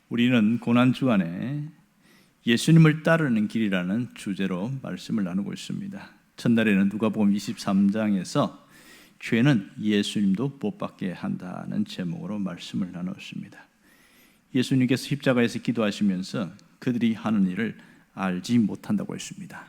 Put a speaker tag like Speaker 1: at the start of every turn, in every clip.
Speaker 1: 우리는 고난 주간에 예수님을 따르는 길이라는 주제로 말씀을 나누고 있습니다. 첫날에는 누가복음 23장에서 죄는 예수님도 못 받게 한다는 제목으로 말씀을 나눴습니다. 예수님께서 십자가에서 기도하시면서 그들이 하는 일을 알지 못한다고 했습니다.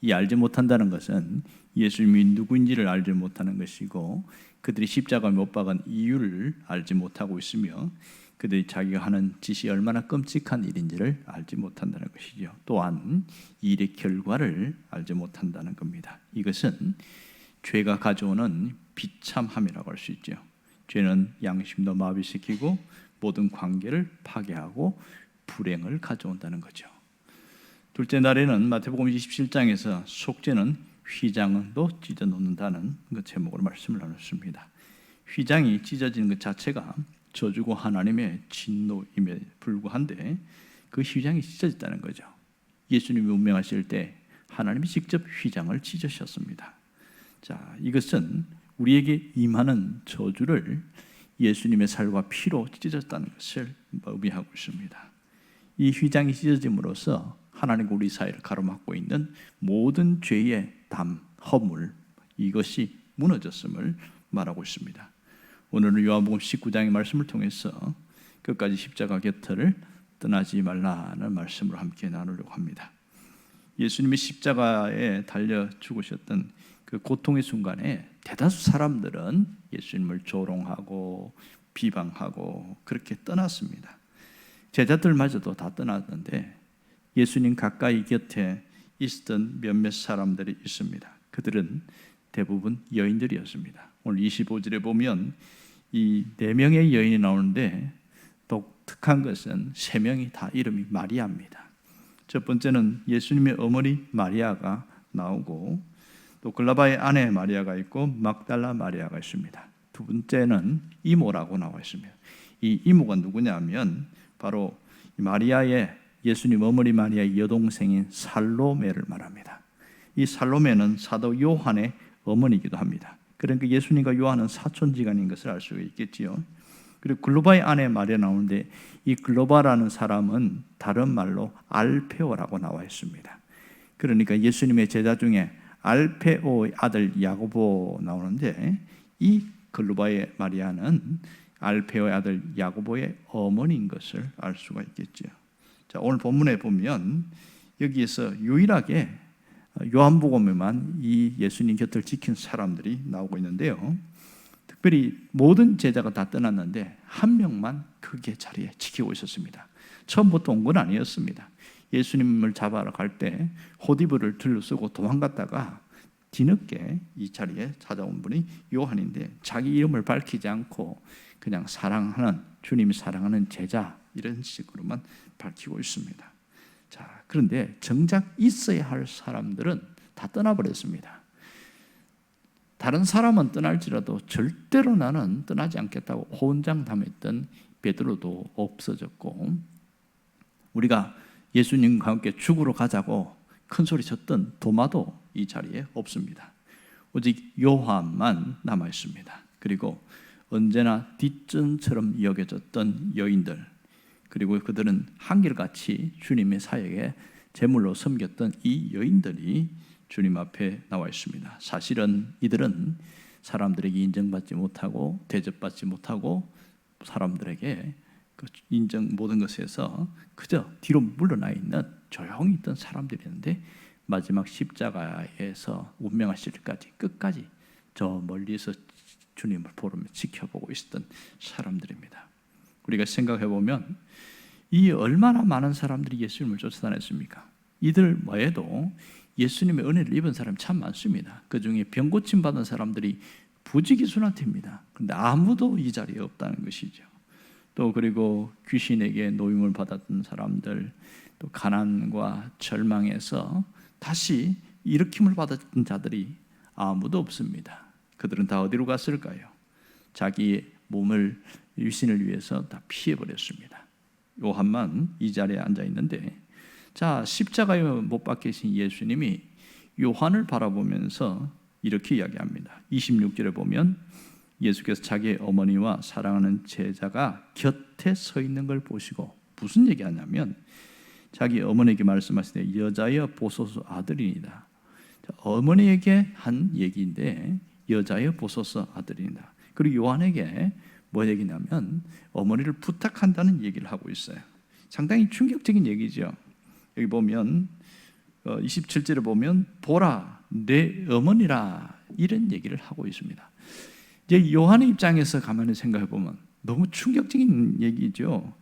Speaker 1: 이 알지 못한다는 것은 예수님이 누구인지를 알지 못하는 것이고, 그들이 십자가에 못 박은 이유를 알지 못하고 있으며, 그들이 자기가 하는 짓이 얼마나 끔찍한 일인지를 알지 못한다는 것이죠. 또한 이 일의 결과를 알지 못한다는 겁니다. 이것은 죄가 가져오는 비참함이라고 할 수 있죠. 죄는 양심도 마비시키고 모든 관계를 파괴하고 불행을 가져온다는 거죠. 둘째 날에는 마태복음 27장에서 속죄는 휘장도 찢어 놓는다는 그 제목으로 말씀을 나눴습니다. 휘장이 찢어지는 것 자체가 저주고 하나님의 진노임에 불구한데 그 휘장이 찢어졌다는 거죠. 예수님이 운명하실 때 하나님이 직접 휘장을 찢으셨습니다. 자, 이것은 우리에게 임하는 저주를 예수님의 살과 피로 찢었다는 것을 의미하고 있습니다. 이 휘장이 찢어짐으로써 하나님과 우리 사이를 가로막고 있는 모든 죄의 담, 허물, 이것이 무너졌음을 말하고 있습니다. 오늘은 요한복음 19장의 말씀을 통해서 끝까지 십자가 곁을 떠나지 말라는 말씀으로 함께 나누려고 합니다. 예수님이 십자가에 달려 죽으셨던 그 고통의 순간에 대다수 사람들은 예수님을 조롱하고 비방하고 그렇게 떠났습니다. 제자들마저도 다 떠났는데 예수님 가까이 곁에 있었던 몇몇 사람들이 있습니다. 그들은 대부분 여인들이었습니다. 오늘 25절에 보면 이 4명의 여인이 나오는데 독특한 것은 3명이 다 이름이 마리아입니다. 첫 번째는 예수님의 어머니 마리아가 나오고, 또 글라바의 아내 마리아가 있고 막달라 마리아가 있습니다. 두 번째는 이모라고 나와 있습니다. 이 이모가 누구냐면 바로 마리아의, 예수님 어머니 마리아의 여동생인 살로메를 말합니다. 이 살로메는 사도 요한의 어머니이기도 합니다. 그러니까 예수님과 요한은 사촌지간인 것을 알 수 있겠지요. 그리고 글로바의 아내 마리아 나오는데 이 글로바라는 사람은 다른 말로 알페오라고 나와 있습니다. 그러니까 예수님의 제자 중에 알페오의 아들 야고보 나오는데 이 글로바의 마리아는 알페오의 아들 야고보의 어머니인 것을 알 수가 있겠죠. 자, 오늘 본문에 보면 여기에서 유일하게 요한복음에만 이 예수님 곁을 지킨 사람들이 나오고 있는데요. 특별히 모든 제자가 다 떠났는데 한 명만 크게 자리에 지키고 있었습니다. 처음부터 온 건 아니었습니다. 예수님을 잡아러 갈 때 호디브를 들러쓰고 도망갔다가 뒤늦게 이 자리에 찾아온 분이 요한인데, 자기 이름을 밝히지 않고 그냥 사랑하는, 주님이 사랑하는 제자 이런 식으로만 밝히고 있습니다. 자, 그런데 정작 있어야 할 사람들은 다 떠나버렸습니다. 다른 사람은 떠날지라도 절대로 나는 떠나지 않겠다고 호언장담했던 베드로도 없어졌고, 우리가 예수님과 함께 죽으러 가자고 큰 소리 쳤던 도마도 이 자리에 없습니다. 오직 요한만 남아 있습니다. 그리고 언제나 뒷전처럼 여겨졌던 여인들, 그리고 그들은 한결같이 주님의 사역에 제물로 섬겼던 이 여인들이 주님 앞에 나와 있습니다. 사실은 이들은 사람들에게 인정받지 못하고 대접받지 못하고 사람들에게 그 인정 모든 것에서 그저 뒤로 물러나 있는 조용히 있던 사람들이었는데, 마지막 십자가에서 운명하실 때까지 끝까지 저 멀리서 주님을 보며 지켜보고 있었던 사람들입니다. 우리가 생각해 보면 이 얼마나 많은 사람들이 예수님을 쫓아다녔습니까? 이들 외에도 예수님의 은혜를 입은 사람이 참 많습니다. 그 중에 병 고침 받은 사람들이 부지기순한테입니다. 그런데 아무도 이 자리에 없다는 것이죠. 또 그리고 귀신에게 노임을 받았던 사람들, 또 가난과 절망에서 다시 일으킴을 받았던 자들이 아무도 없습니다. 그들은 다 어디로 갔을까요? 자기의 몸을 유신을 위해서 다 피해버렸습니다. 요한만 이 자리에 앉아 있는데, 자, 십자가에 못 박히신 예수님이 요한을 바라보면서 이렇게 이야기합니다. 26절에 보면 예수께서 자기의 어머니와 사랑하는 제자가 곁에 서 있는 걸 보시고 무슨 얘기하냐면 자기 어머니에게 말씀하실 때 여자여 보소서 아들이니다. 어머니에게 한 얘기인데 여자여 보소서 아들이니다. 그리고 요한에게 뭐 얘기냐면 어머니를 부탁한다는 얘기를 하고 있어요. 상당히 충격적인 얘기죠. 여기 보면 27절에 보면 보라 내 어머니라 이런 얘기를 하고 있습니다. 이제 요한의 입장에서 가만히 생각해 보면 너무 충격적인 얘기죠.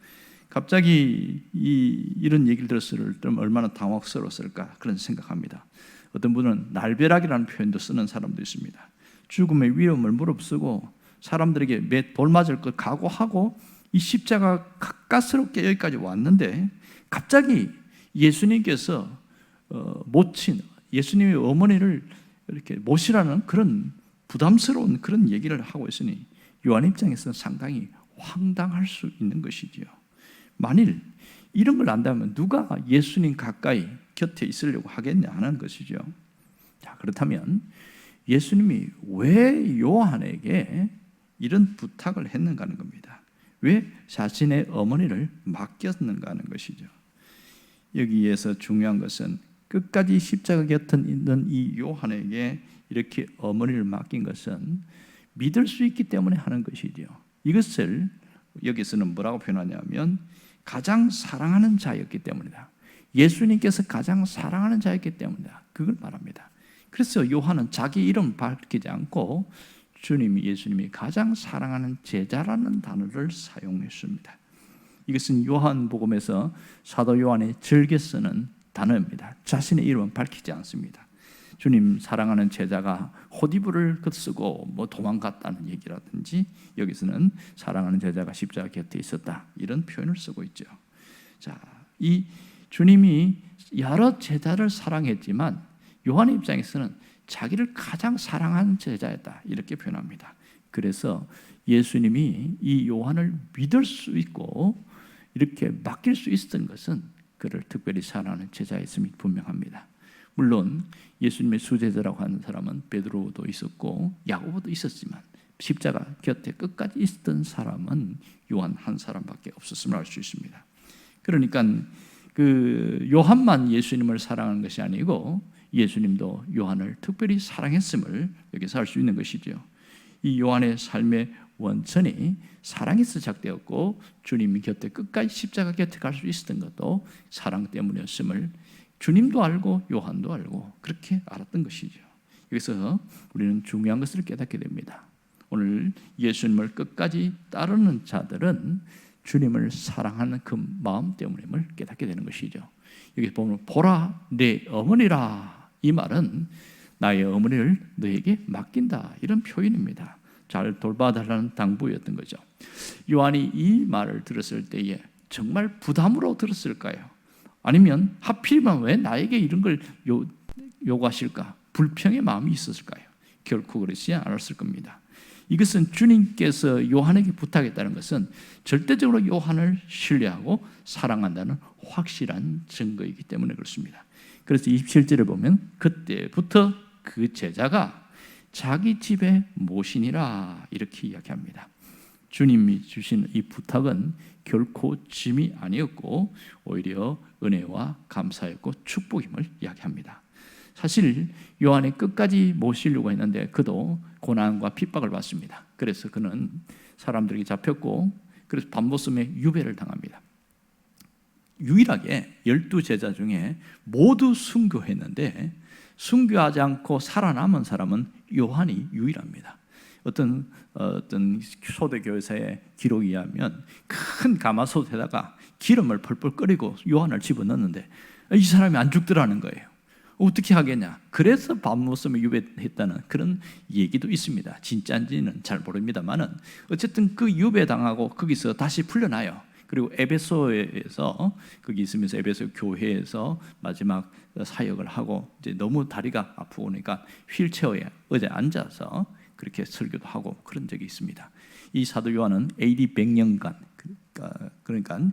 Speaker 1: 갑자기 이런 얘기를 들었을 때 얼마나 당황스러웠을까 그런 생각합니다. 어떤 분은 날벼락이라는 표현도 쓰는 사람도 있습니다. 죽음의 위험을 무릅쓰고 사람들에게 돌 맞을 것 각오하고 이 십자가 가까스럽게 여기까지 왔는데 갑자기 예수님께서 모친 예수님의 어머니를 이렇게 모시라는 그런 부담스러운 그런 얘기를 하고 있으니 요한 입장에서는 상당히 황당할 수 있는 것이지요. 만일 이런 걸 안다면 누가 예수님 가까이 곁에 있으려고 하겠냐 하는 것이죠. 자, 그렇다면 예수님이 왜 요한에게 이런 부탁을 했는가 하는 겁니다. 왜 자신의 어머니를 맡겼는가 하는 것이죠. 여기에서 중요한 것은 끝까지 십자가 곁에 있는 이 요한에게 이렇게 어머니를 맡긴 것은 믿을 수 있기 때문에 하는 것이죠. 이것을 여기서는 뭐라고 표현하냐면 가장 사랑하는 자였기 때문이다. 예수님께서 가장 사랑하는 자였기 때문이다. 그걸 말합니다. 그래서 요한은 자기 이름 밝히지 않고 예수님이 가장 사랑하는 제자라는 단어를 사용했습니다. 이것은 요한복음에서 사도 요한이 즐겨 쓰는 단어입니다. 자신의 이름은 밝히지 않습니다. 주님 사랑하는 제자가 호디브를 쓰고 도망갔다는 얘기라든지 여기서는 사랑하는 제자가 십자가 곁에 있었다 이런 표현을 쓰고 있죠. 자, 이 주님이 여러 제자를 사랑했지만 요한의 입장에서는 자기를 가장 사랑하는 제자였다 이렇게 표현합니다. 그래서 예수님이 이 요한을 믿을 수 있고 이렇게 맡길 수 있었던 것은 그를 특별히 사랑하는 제자였음이 분명합니다. 물론 예수님의 수제자라고 하는 사람은 베드로도 있었고 야고보도 있었지만 십자가 곁에 끝까지 있었던 사람은 요한 한 사람밖에 없었음을 알 수 있습니다. 그러니까 그 요한만 예수님을 사랑하는 것이 아니고 예수님도 요한을 특별히 사랑했음을 여기서 알 수 있는 것이죠. 이 요한의 삶의 원천이 사랑에서 시작되었고 주님 곁에 끝까지 십자가 곁에 갈 수 있었던 것도 사랑 때문이었음을 주님도 알고 요한도 알고 그렇게 알았던 것이죠. 여기서 우리는 중요한 것을 깨닫게 됩니다. 오늘 예수님을 끝까지 따르는 자들은 주님을 사랑하는 그 마음 때문임을 깨닫게 되는 것이죠. 여기 보면 보라 내 어머니라 이 말은 나의 어머니를 너에게 맡긴다 이런 표현입니다. 잘 돌봐달라는 당부였던 거죠. 요한이 이 말을 들었을 때에 정말 부담으로 들었을까요? 아니면 하필이면 왜 나에게 이런 걸 요구하실까? 불평의 마음이 있었을까요? 결코 그렇지 않았을 겁니다. 이것은 주님께서 요한에게 부탁했다는 것은 절대적으로 요한을 신뢰하고 사랑한다는 확실한 증거이기 때문에 그렇습니다. 그래서 27절에 보면 그때부터 그 제자가 자기 집에 모시니라 이렇게 이야기합니다. 주님이 주신 이 부탁은 결코 짐이 아니었고 오히려 은혜와 감사였고 축복임을 이야기합니다. 사실 요한이 끝까지 모시려고 했는데 그도 고난과 핍박을 받습니다. 그래서 그는 사람들에게 잡혔고 그래서 밤모섬에 유배를 당합니다. 유일하게 12제자 중에 모두 순교했는데 순교하지 않고 살아남은 사람은 요한이 유일합니다. 어떤 초대교회사의 기록에 의하면 큰 가마솥에다가 기름을 펄펄 끓이고 요한을 집어넣는데 이 사람이 안 죽더라는 거예요. 어떻게 하겠냐? 그래서 밤모섬에 유배했다는 그런 얘기도 있습니다. 진짜인지는 잘 모릅니다만은 어쨌든 그 유배당하고 거기서 다시 풀려나요. 그리고 에베소에서 거기 있으면서 에베소 교회에서 마지막 사역을 하고 이제 너무 다리가 아프고 그러니까 휠체어에 의자에 앉아서 그렇게 설교도 하고 그런 적이 있습니다. 이 사도 요한은 AD 100년간 그러니까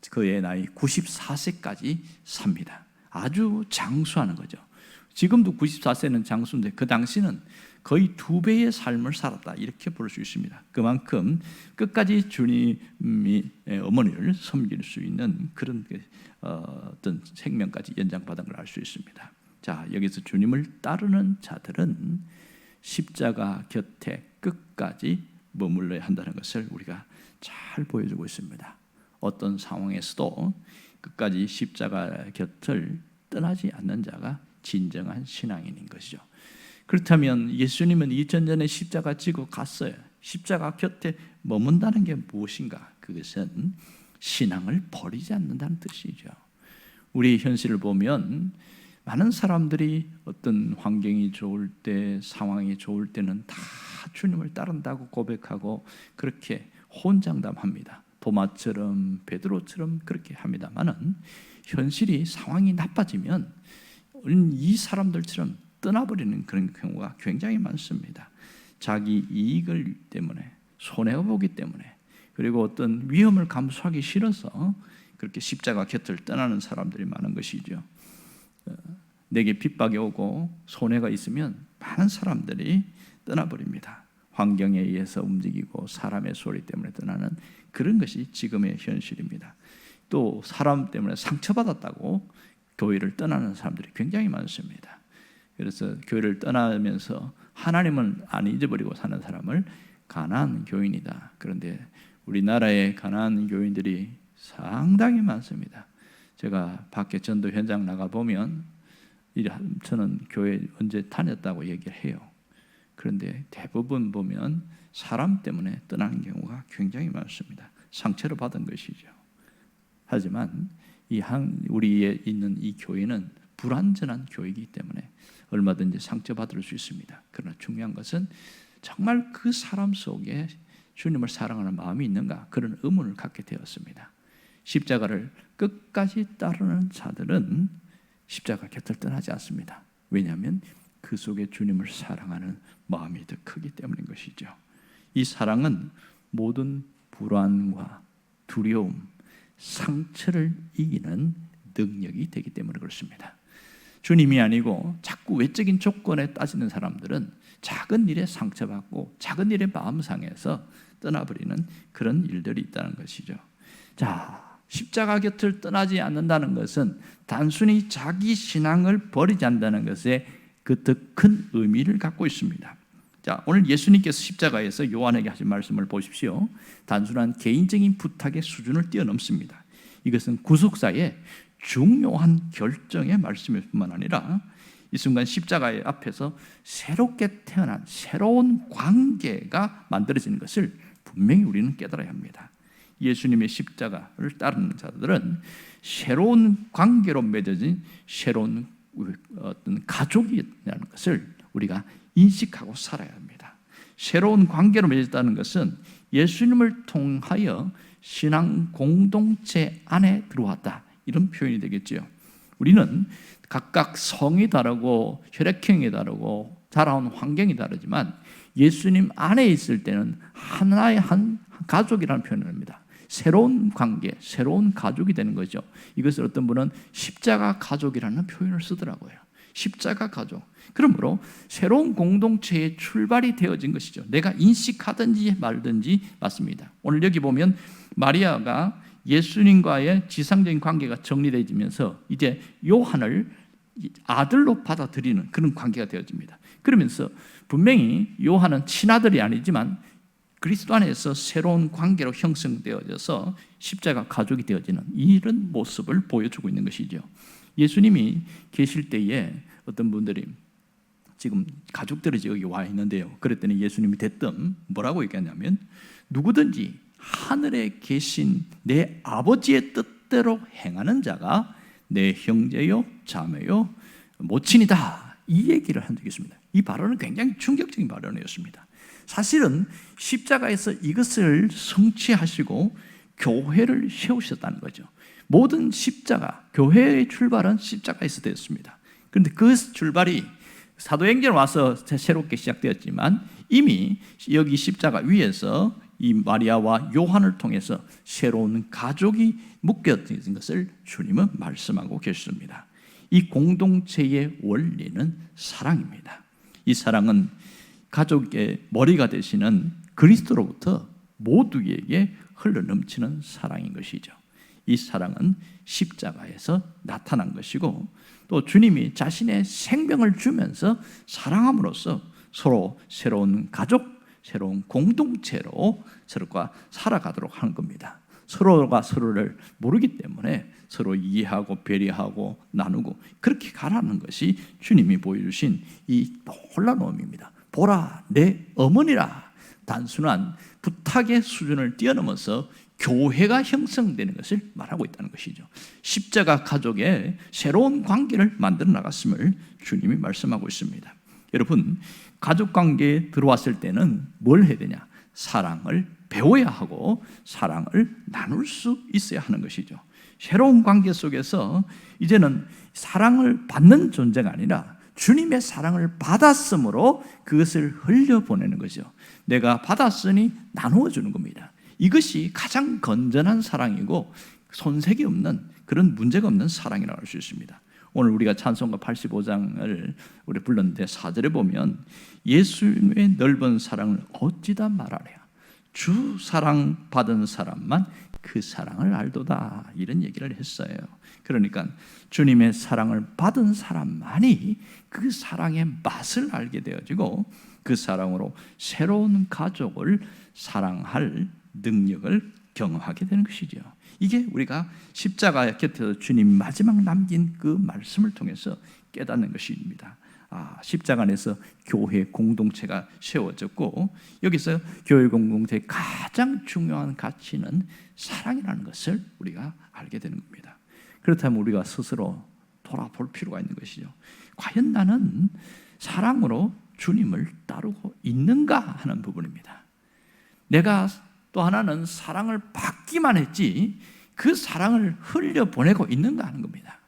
Speaker 1: 그의 나이 94세까지 삽니다. 아주 장수하는 거죠. 지금도 94세는 장수인데 그 당시는 거의 2배의 삶을 살았다, 이렇게 볼 수 있습니다. 그만큼 끝까지 주님이 어머니를 섬길 수 있는 그런 어떤 생명까지 연장받은 걸 알 수 있습니다. 자, 여기서 주님을 따르는 자들은 십자가 곁에 끝까지 머물러야 한다는 것을 우리가 잘 보여주고 있습니다. 어떤 상황에서도 끝까지 십자가 곁을 떠나지 않는 자가 진정한 신앙인인 것이죠. 그렇다면 예수님은 2000년 전에 십자가 지고 갔어요. 십자가 곁에 머문다는 게 무엇인가? 그것은 신앙을 버리지 않는다는 뜻이죠. 우리 현실을 보면 많은 사람들이 어떤 환경이 좋을 때, 상황이 좋을 때는 다 주님을 따른다고 고백하고 그렇게 호언장담합니다. 도마처럼 베드로처럼 그렇게 합니다만은 현실이, 상황이 나빠지면 이 사람들처럼 떠나버리는 그런 경우가 굉장히 많습니다. 자기 이익을 때문에, 손해가 보기 때문에, 그리고 어떤 위험을 감수하기 싫어서 그렇게 십자가 곁을 떠나는 사람들이 많은 것이죠. 내게 핍박이 오고 손해가 있으면 많은 사람들이 떠나버립니다. 환경에 의해서 움직이고 사람의 소리 때문에 떠나는 그런 것이 지금의 현실입니다. 또 사람 때문에 상처받았다고 교회를 떠나는 사람들이 굉장히 많습니다. 그래서 교회를 떠나면서 하나님은 안 잊어버리고 사는 사람을 가난한 교인이다. 그런데 우리나라의 가난한 교인들이 상당히 많습니다. 제가 밖에 전도 현장 나가보면 저는 교회 언제 다녔다고 얘기를 해요. 그런데 대부분 보면 사람 때문에 떠나는 경우가 굉장히 많습니다. 상처를 받은 것이죠. 하지만 우리에 있는 이 교회는 불완전한 교회이기 때문에 얼마든지 상처받을 수 있습니다. 그러나 중요한 것은 정말 그 사람 속에 주님을 사랑하는 마음이 있는가, 그런 의문을 갖게 되었습니다. 십자가를 끝까지 따르는 자들은 십자가 곁을 떠나지 않습니다. 왜냐하면 그 속에 주님을 사랑하는 마음이 더 크기 때문인 것이죠. 이 사랑은 모든 불안과 두려움, 상처를 이기는 능력이 되기 때문에 그렇습니다. 주님이 아니고 자꾸 외적인 조건에 따지는 사람들은 작은 일에 상처받고 작은 일에 마음 상해서 떠나버리는 그런 일들이 있다는 것이죠. 자, 십자가 곁을 떠나지 않는다는 것은 단순히 자기 신앙을 버리지 않는다는 것에 그 더 큰 의미를 갖고 있습니다. 자, 오늘 예수님께서 십자가에서 요한에게 하신 말씀을 보십시오. 단순한 개인적인 부탁의 수준을 뛰어넘습니다. 이것은 구속사의 중요한 결정의 말씀일 뿐만 아니라 이 순간 십자가의 앞에서 새롭게 태어난 새로운 관계가 만들어지는 것을 분명히 우리는 깨달아야 합니다. 예수님의 십자가를 따르는 자들은 새로운 관계로 맺어진 새로운 어떤 가족이라는 것을 우리가 인식하고 살아야 합니다. 새로운 관계로 맺었다는 것은 예수님을 통하여 신앙 공동체 안에 들어왔다, 이런 표현이 되겠죠. 우리는 각각 성이 다르고 혈액형이 다르고 자라온 환경이 다르지만 예수님 안에 있을 때는 하나의 한 가족이라는 표현을 합니다. 새로운 관계, 새로운 가족이 되는 거죠. 이것을 어떤 분은 십자가 가족이라는 표현을 쓰더라고요. 십자가 가족. 그러므로 새로운 공동체의 출발이 되어진 것이죠. 내가 인식하든지 말든지 맞습니다. 오늘 여기 보면 마리아가 예수님과의 지상적인 관계가 정리되어지면서 이제 요한을 아들로 받아들이는 그런 관계가 되어집니다. 그러면서 분명히 요한은 친아들이 아니지만 그리스도 안에서 새로운 관계로 형성되어져서 십자가 가족이 되어지는 이런 모습을 보여주고 있는 것이죠. 예수님이 계실 때에 어떤 분들이 지금 가족들이 여기 와 있는데요, 그랬더니 예수님이 대뜸 뭐라고 얘기하냐면, 누구든지 하늘에 계신 내 아버지의 뜻대로 행하는 자가 내 형제요 자매요 모친이다, 이 얘기를 한 적이 있습니다. 이 발언은 굉장히 충격적인 발언이었습니다. 사실은 십자가에서 이것을 성취하시고 교회를 세우셨다는 거죠. 모든 십자가, 교회의 출발은 십자가에서 되었습니다. 그런데 그 출발이 사도행전에 와서 새롭게 시작되었지만 이미 여기 십자가 위에서 이 마리아와 요한을 통해서 새로운 가족이 묶여진 것을 주님은 말씀하고 계십니다. 이 공동체의 원리는 사랑입니다. 이 사랑은 가족의 머리가 되시는 그리스도로부터 모두에게 흘러넘치는 사랑인 것이죠. 이 사랑은 십자가에서 나타난 것이고, 또 주님이 자신의 생명을 주면서 사랑함으로써 서로 새로운 가족, 새로운 공동체로 서로가 살아가도록 하는 겁니다. 서로가 서로를 모르기 때문에 서로 이해하고 배려하고 나누고 그렇게 가라는 것이 주님이 보여주신 이 놀라움입니다. 보라, 내 어머니라. 단순한 부탁의 수준을 뛰어넘어서 교회가 형성되는 것을 말하고 있다는 것이죠. 십자가 가족의 새로운 관계를 만들어 나갔음을 주님이 말씀하고 있습니다. 여러분, 가족 관계에 들어왔을 때는 뭘 해야 되냐? 사랑을 배워야 하고 사랑을 나눌 수 있어야 하는 것이죠. 새로운 관계 속에서 이제는 사랑을 받는 존재가 아니라 주님의 사랑을 받았으므로 그것을 흘려보내는 거죠. 내가 받았으니 나누어 주는 겁니다. 이것이 가장 건전한 사랑이고 손색이 없는, 그런 문제가 없는 사랑이라고 할 수 있습니다. 오늘 우리가 찬송가 85장을 우리 불렀는데 4절에 보면 예수님의 넓은 사랑을 어찌다 말하랴. 주 사랑 받은 사람만 그 사랑을 알도다, 이런 얘기를 했어요. 그러니까 주님의 사랑을 받은 사람만이 그 사랑의 맛을 알게 되어지고 그 사랑으로 새로운 가족을 사랑할 능력을 경험하게 되는 것이죠. 이게 우리가 십자가 곁에서 주님 마지막 남긴 그 말씀을 통해서 깨닫는 것입니다. 십자가 안에서 교회 공동체가 세워졌고, 여기서 교회 공동체의 가장 중요한 가치는 사랑이라는 것을 우리가 알게 되는 겁니다. 그렇다면 우리가 스스로 돌아볼 필요가 있는 것이죠. 과연 나는 사랑으로 주님을 따르고 있는가 하는 부분입니다. 내가 또 하나는 사랑을 받기만 했지 그 사랑을 흘려보내고 있는가 하는 겁니다.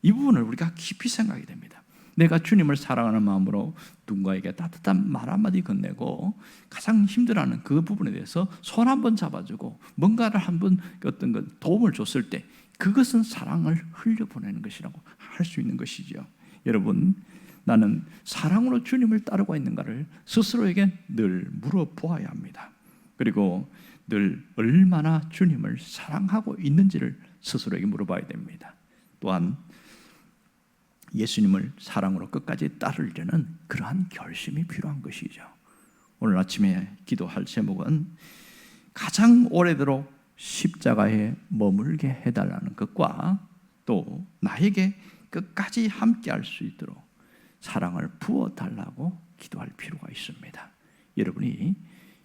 Speaker 1: 이 부분을 우리가 깊이 생각하게 됩니다. 내가 주님을 사랑하는 마음으로 누군가에게 따뜻한 말 한마디 건네고 가장 힘들어하는 그 부분에 대해서 손 한번 잡아주고 뭔가를 한번 어떤 것 도움을 줬을 때 그것은 사랑을 흘려보내는 것이라고 할 수 있는 것이죠. 여러분, 나는 사랑으로 주님을 따르고 있는가를 스스로에게 늘 물어보아야 합니다. 그리고 늘 얼마나 주님을 사랑하고 있는지를 스스로에게 물어봐야 됩니다. 또한 예수님을 사랑으로 끝까지 따르려는 그러한 결심이 필요한 것이죠. 오늘 아침에 기도할 제목은 가장 오래도록 십자가에 머물게 해달라는 것과 또 나에게 끝까지 함께할 수 있도록 사랑을 부어달라고 기도할 필요가 있습니다. 여러분이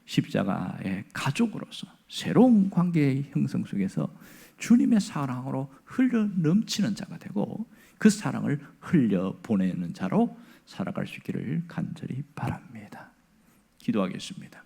Speaker 1: 십자가의 가족으로서 새로운 관계의 형성 속에서 주님의 사랑으로 흘러 넘치는 자가 되고 그 사랑을 흘려보내는 자로 살아갈 수 있기를 간절히 바랍니다. 기도하겠습니다.